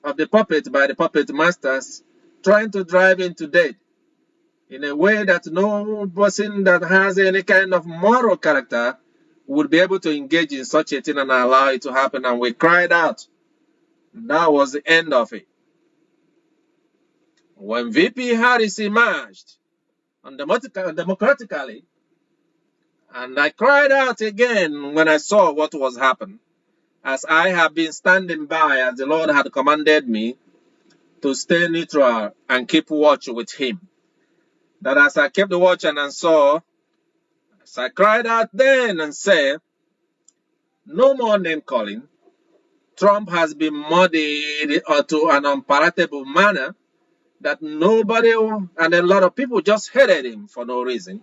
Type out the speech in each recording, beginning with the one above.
of the puppet by the puppet masters, trying to drive into death in a way that no person that has any kind of moral character would be able to engage in such a thing and allow it to happen. And we cried out. That was the end of it. When VP Harris emerged democratically, and I cried out again when I saw what was happening, as I have been standing by as the Lord had commanded me to stay neutral and keep watch with him. That as I kept watch and I saw, as I cried out then and said, no more name calling. Trump has been muddied to an unpalatable manner that nobody and a lot of people just hated him for no reason.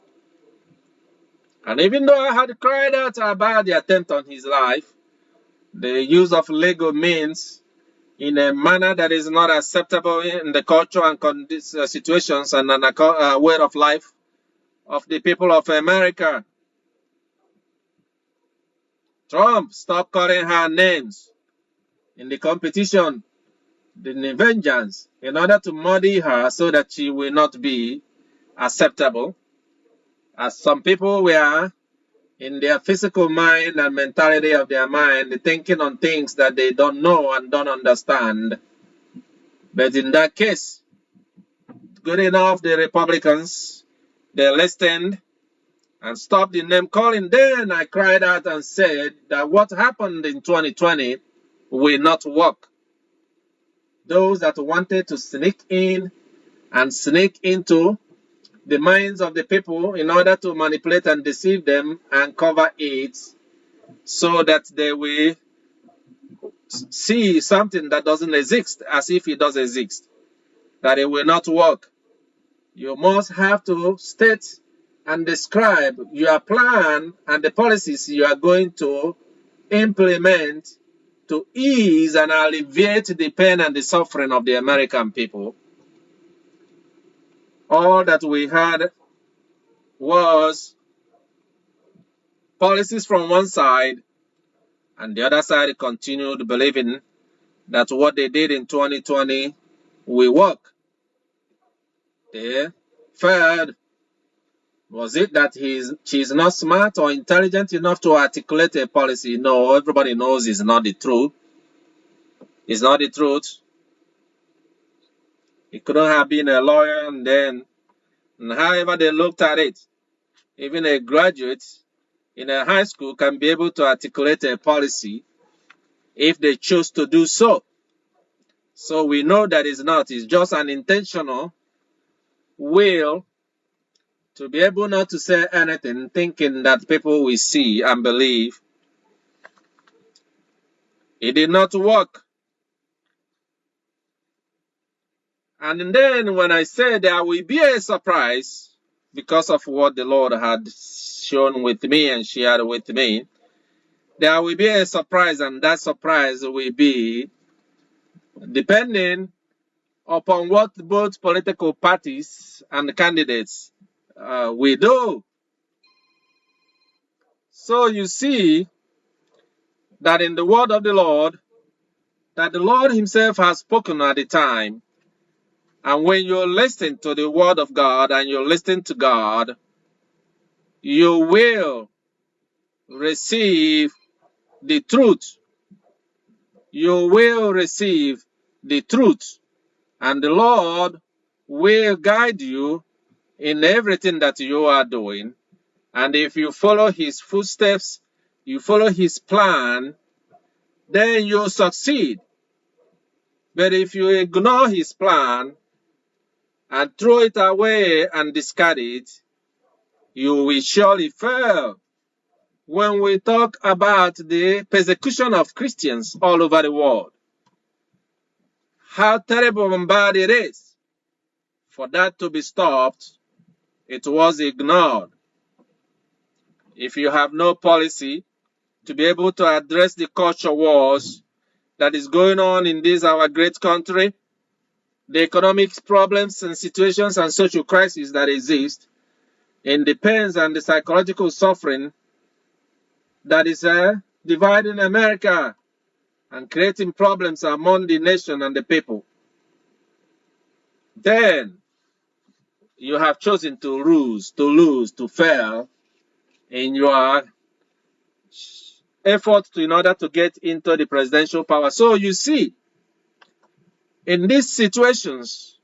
And even though I had cried out about the attempt on his life, the use of legal means in a manner that is not acceptable in the culture and situations and way of life of the people of America. Trump, stop calling her names in the competition, the vengeance, in order to muddy her so that she will not be acceptable. As some people were in their physical mind and mentality of their mind, thinking on things that they don't know and don't understand. But in that case, good enough, the Republicans, they listened and stopped the name calling. Then I cried out and said that what happened in 2020 will not work. Those that wanted to sneak in and sneak into the minds of the people in order to manipulate and deceive them and cover it so that they will see something that doesn't exist as if it does exist, that it will not work. You must have to state and describe your plan and the policies you are going to implement to ease and alleviate the pain and the suffering of the American people. All that we had was policies from one side, and the other side continued believing that what they did in 2020 will work. They failed. Was it that she's not smart or intelligent enough to articulate a policy? No, everybody knows it's not the truth. It's not the truth. It couldn't have been a lawyer, and however they looked at it, even a graduate in a high school can be able to articulate a policy if they choose to do so. So we know that it's not. It's just an intentional will to be able not to say anything, thinking that people will see and believe. It did not work. And then when I said there will be a surprise because of what the Lord had shown with me and shared with me, there will be a surprise, and that surprise will be depending upon what both political parties and candidates will do. So you see that in the word of the Lord, that the Lord himself has spoken at the time. And when you listen to the word of God and you listen to God, you will receive the truth. You will receive the truth. And the Lord will guide you in everything that you are doing. And if you follow his footsteps, you follow his plan, then you'll succeed. But if you ignore his plan and throw it away and discard it, you will surely fail. When we talk about the persecution of Christians all over the world, how terrible and bad it is, for that to be stopped, it was ignored. If you have no policy to be able to address the culture wars that is going on in this our great country, the economic problems and situations and social crises that exist, and the pains and the psychological suffering that is dividing America and creating problems among the nation and the people, then you have chosen to lose, to fail in your effort in order to get into the presidential power. So you see, in these situations,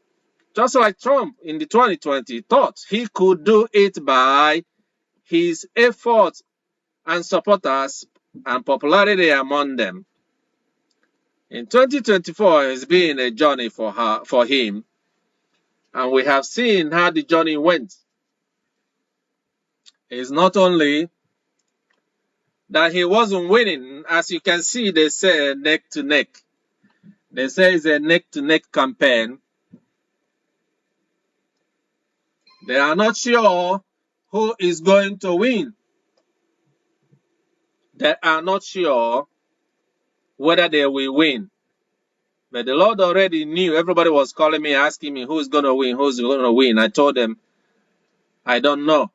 just like Trump in the 2020 thought he could do it by his efforts and supporters and popularity among them. In 2024, it's been a journey for him, and we have seen how the journey went. It's not only that he wasn't winning, as you can see, they say neck to neck. They say it's a neck to neck campaign. They are not sure who is going to win. They are not sure whether they will win. But the Lord already knew. Everybody was calling me, asking me who's going to win, who's going to win. I told them, I don't know.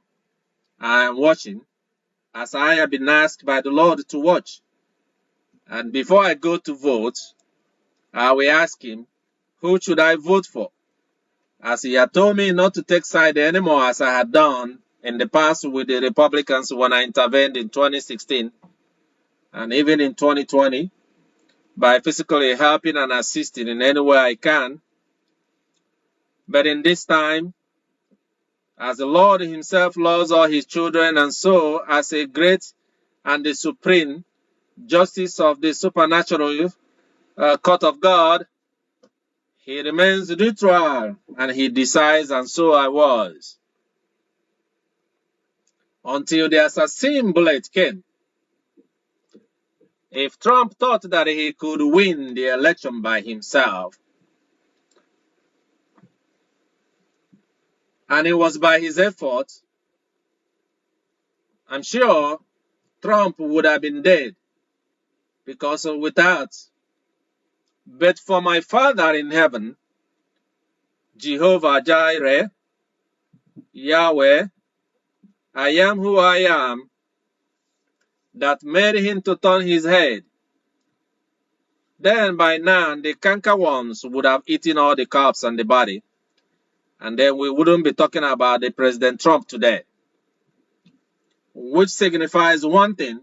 I am watching, as I have been asked by the Lord to watch. And before I go to vote, I will ask him, who should I vote for? As he had told me not to take side anymore, as I had done in the past with the Republicans when I intervened in 2016 and even in 2020, by physically helping and assisting in any way I can. But in this time, as the Lord himself loves all his children, and so as a great and the supreme justice of the supernatural court of God, he remains neutral and he decides, and so I was. Until the assassin bullet came. If Trump thought that he could win the election by himself, and it was by his effort, I'm sure Trump would have been dead, because without. But for my Father in heaven, Jehovah Jireh, Yahweh, I am who I am, that made him to turn his head, then by now the cankerworms would have eaten all the corpse and the body, and then we wouldn't be talking about the President Trump today. Which signifies one thing,